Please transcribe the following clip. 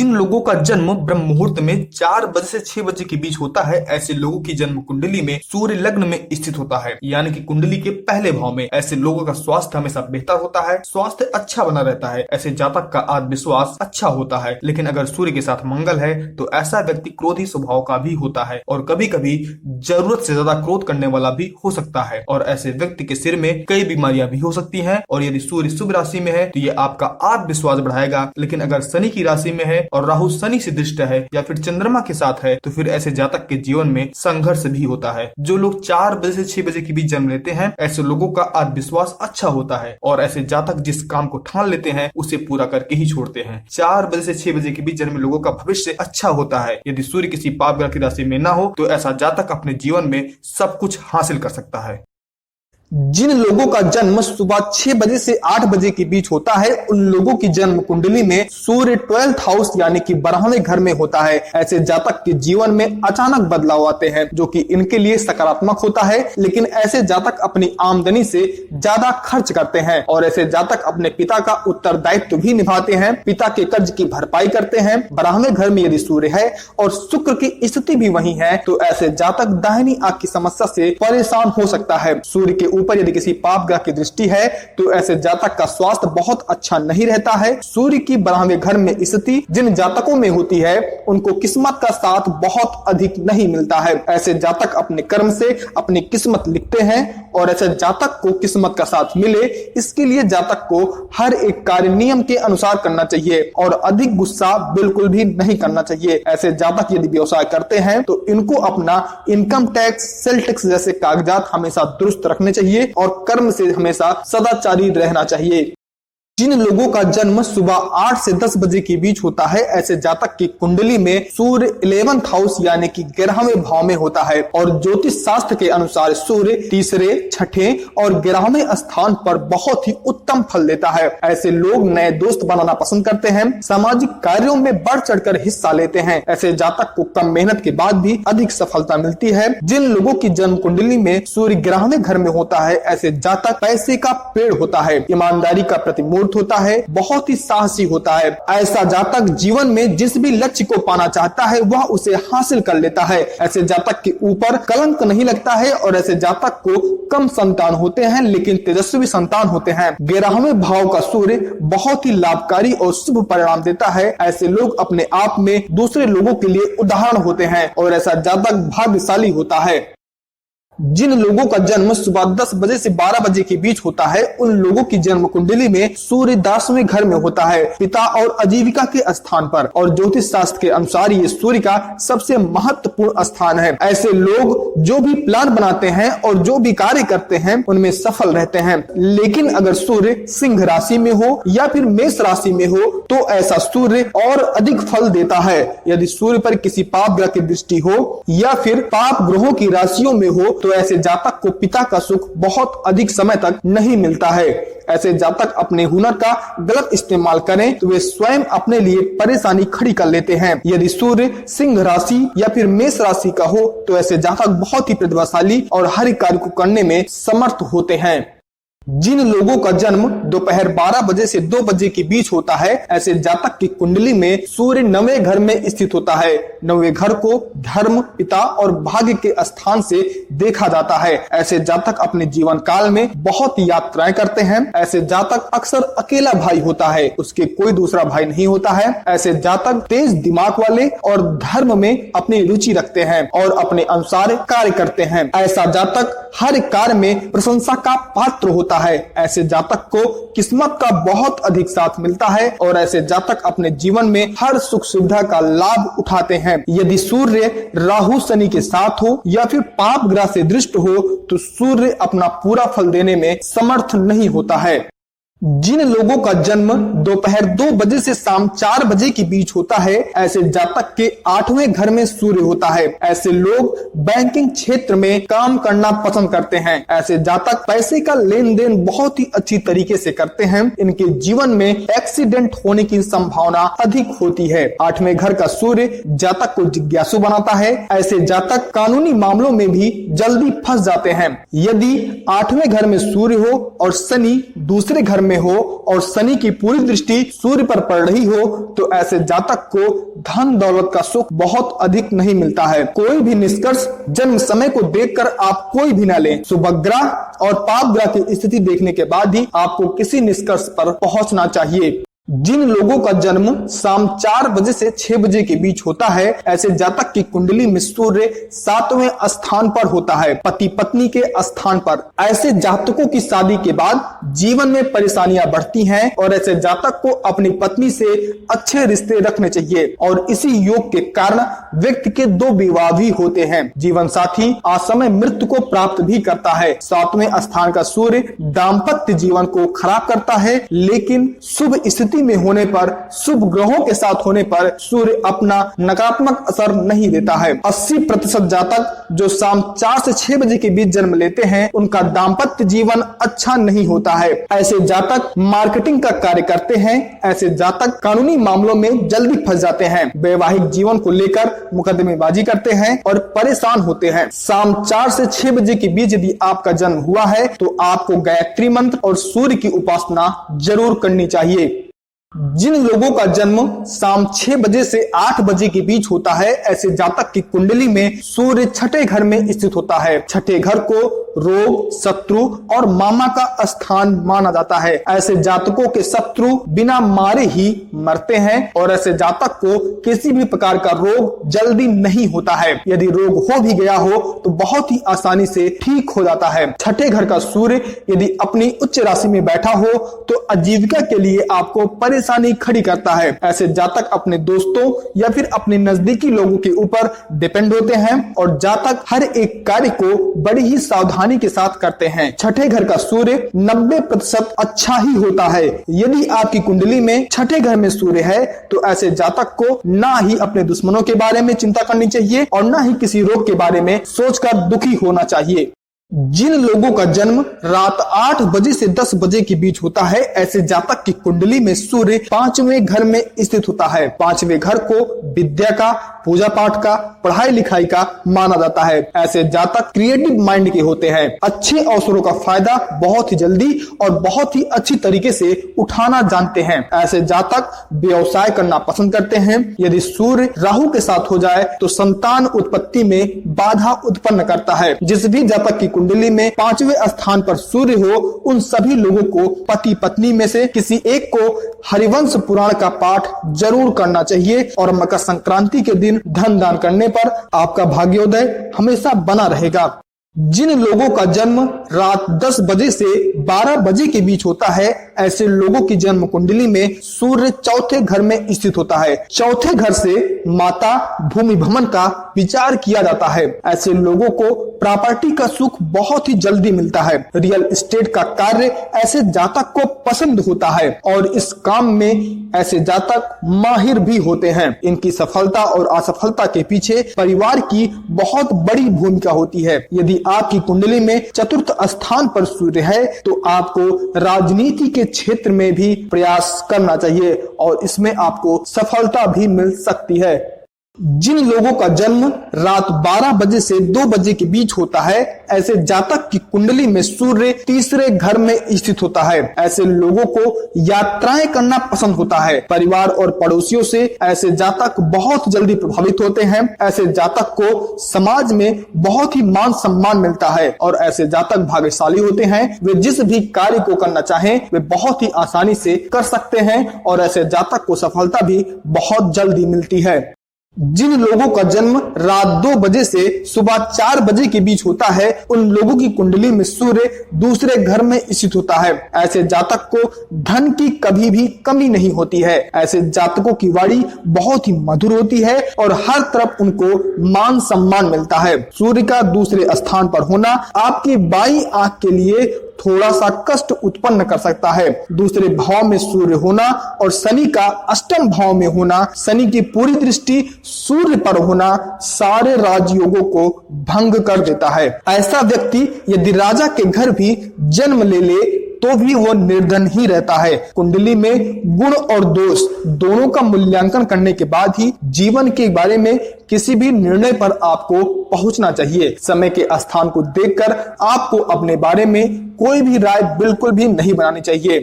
जिन लोगों का जन्म ब्रह्म मुहूर्त में 4 बजे से 6 बजे के बीच होता है, ऐसे लोगों की जन्म कुंडली में सूर्य लग्न में स्थित होता है, यानी कि कुंडली के पहले भाव में। ऐसे लोगों का स्वास्थ्य हमेशा बेहतर होता है, स्वास्थ्य अच्छा बना रहता है। ऐसे जातक का आत्मविश्वास अच्छा होता है। लेकिन अगर सूर्य के साथ मंगल है तो ऐसा व्यक्ति क्रोधी स्वभाव का भी होता है और कभी कभी जरूरत से ज्यादा क्रोध करने वाला भी हो सकता है। और ऐसे व्यक्ति के सिर में कई बीमारियां भी हो सकती हैं। और यदि सूर्य शुभ राशि में है तो ये आपका आत्मविश्वास बढ़ाएगा। लेकिन अगर शनि की राशि में है और राहु शनि से दृष्ट है या फिर चंद्रमा के साथ है तो फिर ऐसे जातक के जीवन में संघर्ष भी होता है। जो लोग 4 बजे से 6 बजे के बीच जन्म लेते हैं, ऐसे लोगों का आत्मविश्वास अच्छा होता है और ऐसे जातक जिस काम को ठान लेते हैं उसे पूरा करके ही छोड़ते हैं। 4 बजे से 6 बजे के बीच जन्मे लोगों का भविष्य अच्छा होता है। यदि सूर्य किसी पाप ग्रह की राशि में ना हो तो ऐसा जातक अपने जीवन में सब कुछ हासिल कर सकता है। जिन लोगों का जन्म सुबह 6 बजे से 8 बजे के बीच होता है, उन लोगों की जन्म कुंडली में सूर्य 12th हाउस यानी कि 12वें घर में होता है। ऐसे जातक के जीवन में अचानक बदलाव आते हैं जो कि इनके लिए सकारात्मक होता है। लेकिन ऐसे जातक अपनी आमदनी से ज्यादा खर्च करते हैं और ऐसे जातक अपने पिता का उत्तरदायित्व भी निभाते हैं, पिता के कर्ज की भरपाई करते हैं। 12वें घर में यदि सूर्य है और शुक्र की स्थिति भी वही है तो ऐसे जातक दाहिनी आंख की समस्या से परेशान हो सकता है। सूर्य के ऊपर यदि किसी पाप ग्रह की दृष्टि है तो ऐसे जातक का स्वास्थ्य बहुत अच्छा नहीं रहता है। सूर्य की 12वें घर में स्थिति जिन जातकों में होती है उनको किस्मत का साथ बहुत अधिक नहीं मिलता है। ऐसे जातक अपने कर्म से अपनी किस्मत लिखते हैं और ऐसे जातक को किस्मत का साथ मिले इसके लिए जातक को हर एक कार्य नियम के अनुसार करना चाहिए और अधिक गुस्सा बिल्कुल भी नहीं करना चाहिए। ऐसे जातक यदि व्यवसाय करते हैं तो इनको अपना इनकम टैक्स, सेल टैक्स जैसे कागजात हमेशा दुरुस्त रखने चाहिए और कर्म से हमेशा सदाचारी रहना चाहिए। जिन लोगों का जन्म सुबह 8 से 10 बजे के बीच होता है, ऐसे जातक की कुंडली में सूर्य 11th हाउस यानी कि 11वें भाव में होता है और ज्योतिष शास्त्र के अनुसार सूर्य तीसरे, छठे और 11वें स्थान पर बहुत ही उत्तम फल देता है। ऐसे लोग नए दोस्त बनाना पसंद करते हैं, सामाजिक कार्यों में बढ़ चढ़कर हिस्सा लेते हैं। ऐसे जातक को कम मेहनत के बाद भी अधिक सफलता मिलती है। जिन लोगों की जन्म कुंडली में सूर्य 11वें घर में होता है, ऐसे जातक पैसे का पेड़ होता है, ईमानदारी का प्रतिमूर्त होता है, बहुत ही साहसी होता है। ऐसा जातक जीवन में जिस भी लक्ष्य को पाना चाहता है वह उसे हासिल कर लेता है। ऐसे जातक के ऊपर कलंक नहीं लगता है और ऐसे जातक को कम संतान होते हैं लेकिन तेजस्वी संतान होते हैं। 11वें भाव का सूर्य बहुत ही लाभकारी और शुभ परिणाम देता है। ऐसे लोग अपने आप में दूसरे लोगों के लिए उदाहरण होते हैं और ऐसा जातक भाग्यशाली होता है। जिन लोगों का जन्म सुबह 10 बजे से 12 बजे के बीच होता है, उन लोगों की जन्म कुंडली में सूर्य 10वें घर में होता है, पिता और आजीविका के स्थान पर और ज्योतिष शास्त्र के अनुसार ये सूर्य का सबसे महत्वपूर्ण स्थान है। ऐसे लोग जो भी प्लान बनाते हैं और जो भी कार्य करते हैं उनमें सफल रहते हैं। लेकिन अगर सूर्य सिंह राशि में हो या फिर मेष राशि में हो तो ऐसा सूर्य और अधिक फल देता है। यदि सूर्य पर किसी पाप ग्रह की दृष्टि हो या फिर पाप ग्रहों की राशियों में हो तो ऐसे जातक को पिता का सुख बहुत अधिक समय तक नहीं मिलता है। ऐसे जातक अपने हुनर का गलत इस्तेमाल करें तो वे स्वयं अपने लिए परेशानी खड़ी कर लेते हैं। यदि सूर्य सिंह राशि या फिर मेष राशि का हो तो ऐसे जातक बहुत ही प्रतिभाशाली और हर कार्य को करने में समर्थ होते हैं। जिन लोगों का जन्म दोपहर 12 बजे से 2 बजे के बीच होता है, ऐसे जातक की कुंडली में सूर्य 9वें घर में स्थित होता है। 9वें घर को धर्म, पिता और भाग्य के स्थान से देखा जाता है। ऐसे जातक अपने जीवन काल में बहुत यात्राएं करते हैं। ऐसे जातक अक्सर अकेला भाई होता है, उसके कोई दूसरा भाई नहीं होता है। ऐसे जातक तेज दिमाग वाले और धर्म में अपनी रुचि रखते हैं और अपने अनुसार कार्य करते हैं। ऐसा जातक हर कार्य में प्रशंसा का पात्र होता है। ऐसे जातक को किस्मत का बहुत अधिक साथ मिलता है और ऐसे जातक अपने जीवन में हर सुख सुविधा का लाभ उठाते हैं। यदि सूर्य राहु शनि के साथ हो या फिर पाप ग्रह से दृष्ट हो तो सूर्य अपना पूरा फल देने में समर्थ नहीं होता है। जिन लोगों का जन्म दोपहर 2 बजे से शाम 4 बजे के बीच होता है, ऐसे जातक के 8वें घर में सूर्य होता है। ऐसे लोग बैंकिंग क्षेत्र में काम करना पसंद करते हैं। ऐसे जातक पैसे का लेन देन बहुत ही अच्छी तरीके से करते हैं। इनके जीवन में एक्सीडेंट होने की संभावना अधिक होती है। 8वें घर का सूर्य जातक को जिज्ञासु बनाता है। ऐसे जातक कानूनी मामलों में भी जल्दी फंस जाते हैं। यदि 8वें घर में सूर्य हो और शनि दूसरे घर में हो और शनि की पूरी दृष्टि सूर्य पर पड़ रही हो तो ऐसे जातक को धन दौलत का सुख बहुत अधिक नहीं मिलता है। कोई भी निष्कर्ष जन्म समय को देखकर आप कोई भी ना लें। शुभ ग्रह और पाप ग्रह की स्थिति देखने के बाद ही आपको किसी निष्कर्ष पर पहुंचना चाहिए। जिन लोगों का जन्म शाम 4 बजे से 6 बजे के बीच होता है, ऐसे जातक की कुंडली में सूर्य 7वें स्थान पर होता है, पति पत्नी के स्थान पर। ऐसे जातकों की शादी के बाद जीवन में परेशानियां बढ़ती हैं और ऐसे जातक को अपनी पत्नी से अच्छे रिश्ते रखने चाहिए और इसी योग के कारण व्यक्ति के 2 विवाह भी होते हैं। जीवन साथी असमय मृत्यु को प्राप्त भी करता है। 7वें स्थान का सूर्य दाम्पत्य जीवन को खराब करता है, लेकिन शुभ स्थिति में होने पर, शुभ ग्रहों के साथ होने पर सूर्य अपना नकारात्मक असर नहीं देता है। 80% जातक जो शाम 4 से 6 बजे के बीच जन्म लेते हैं उनका दाम्पत्य जीवन अच्छा नहीं होता है। ऐसे जातक मार्केटिंग का कार्य करते हैं। ऐसे जातक कानूनी मामलों में जल्दी फंस जाते हैं, वैवाहिक जीवन को लेकर मुकदमेबाजी करते हैं और परेशान होते हैं। शाम 4 से 6 बजे के बीच यदि आपका जन्म हुआ है तो आपको गायत्री मंत्र और सूर्य की उपासना जरूर करनी चाहिए। जिन लोगों का जन्म शाम 6 बजे से 8 बजे के बीच होता है, ऐसे जातक की कुंडली में सूर्य 6ठे घर में स्थित होता है। 6ठे घर को रोग, शत्रु और मामा का स्थान माना जाता है। ऐसे जातकों के शत्रु बिना मारे ही मरते हैं और ऐसे जातक को किसी भी प्रकार का रोग जल्दी नहीं होता है। यदि रोग हो भी गया हो तो बहुत ही आसानी से ठीक हो जाता है। 6ठे घर का सूर्य यदि अपनी उच्च राशि में बैठा हो तो आजीविका के लिए आपको परेशानी खड़ी करता है। ऐसे जातक अपने दोस्तों या फिर अपने नजदीकी लोगों के ऊपर डिपेंड होते हैं और जातक हर एक कार्य को बड़ी ही सावधानी के साथ करते हैं। 6ठे घर का सूर्य 90% अच्छा ही होता है। यदि आपकी कुंडली में 6ठे घर में सूर्य है तो ऐसे जातक को ना ही अपने दुश्मनों के बारे में चिंता करनी चाहिए और ना ही किसी रोग के बारे में सोचकर दुखी होना चाहिए। जिन लोगों का जन्म रात 8 बजे से 10 बजे के बीच होता है, ऐसे जातक की कुंडली में सूर्य 5वें घर में स्थित होता है। 5वें घर को विद्या का, पूजा पाठ का, पढ़ाई लिखाई का माना जाता है। ऐसे जातक क्रिएटिव माइंड के होते हैं। अच्छे अवसरों का फायदा बहुत ही जल्दी और बहुत ही अच्छी तरीके से उठाना जानते हैं। ऐसे जातक व्यवसाय करना पसंद करते हैं। यदि सूर्य राहु के साथ हो जाए तो संतान उत्पत्ति में बाधा उत्पन्न करता है। जिस भी जातक की कुंडली में 5वें स्थान पर सूर्य हो, उन सभी लोगों को पति पत्नी में से किसी एक को हरिवंश पुराण का पाठ जरूर करना चाहिए और मकर संक्रांति के दिन धन दान करने पर आपका भाग्योदय हमेशा बना रहेगा। जिन लोगों का जन्म रात 10 बजे से 12 बजे के बीच होता है, ऐसे लोगों की जन्म कुंडली में सूर्य 4थे घर में स्थित होता है। 4थे घर से माता, भूमि भ्रमण का विचार किया जाता है। ऐसे लोगों को प्रॉपर्टी का सुख बहुत ही जल्दी मिलता है। रियल एस्टेट का कार्य ऐसे जातक को पसंद होता है और इस काम में ऐसे जातक माहिर भी होते हैं। इनकी सफलता और असफलता के पीछे परिवार की बहुत बड़ी भूमिका होती है। यदि आपकी कुंडली में 4th स्थान पर सूर्य है तो आपको राजनीति के क्षेत्र में भी प्रयास करना चाहिए और इसमें आपको सफलता भी मिल सकती है। जिन लोगों का जन्म रात 12 बजे से 2 बजे के बीच होता है, ऐसे जातक की कुंडली में सूर्य 3रे घर में स्थित होता है। ऐसे लोगों को यात्राएं करना पसंद होता है। परिवार और पड़ोसियों से ऐसे जातक बहुत जल्दी प्रभावित होते हैं। ऐसे जातक को समाज में बहुत ही मान सम्मान मिलता है और ऐसे जातक भाग्यशाली होते हैं। वे जिस भी कार्य को करना चाहें वे बहुत ही आसानी से कर सकते हैं और ऐसे जातक को सफलता भी बहुत जल्दी मिलती है। जिन लोगों का जन्म रात 2 बजे से सुबह 4 बजे के बीच होता है, उन लोगों की कुंडली में सूर्य 2रे घर में स्थित होता है। ऐसे जातक को धन की कभी भी कमी नहीं होती है। ऐसे जातकों की वाणी बहुत ही मधुर होती है और हर तरफ उनको मान सम्मान मिलता है। सूर्य का 2रे स्थान पर होना आपकी बाईं आंख के लिए थोड़ा सा कष्ट उत्पन्न कर सकता है। 2रे भाव में सूर्य होना और शनि का अष्टम भाव में होना, शनि की पूरी दृष्टि सूर्य पर होना सारे राजयोगों को भंग कर देता है। ऐसा व्यक्ति यदि राजा के घर भी जन्म ले तो भी वो निर्धन ही रहता है। कुंडली में गुण और दोष दोनों का मूल्यांकन करने के बाद ही जीवन के बारे में किसी भी निर्णय पर आपको पहुंचना चाहिए। समय के स्थान को देखकर आपको अपने बारे में कोई भी राय बिल्कुल भी नहीं बनानी चाहिए।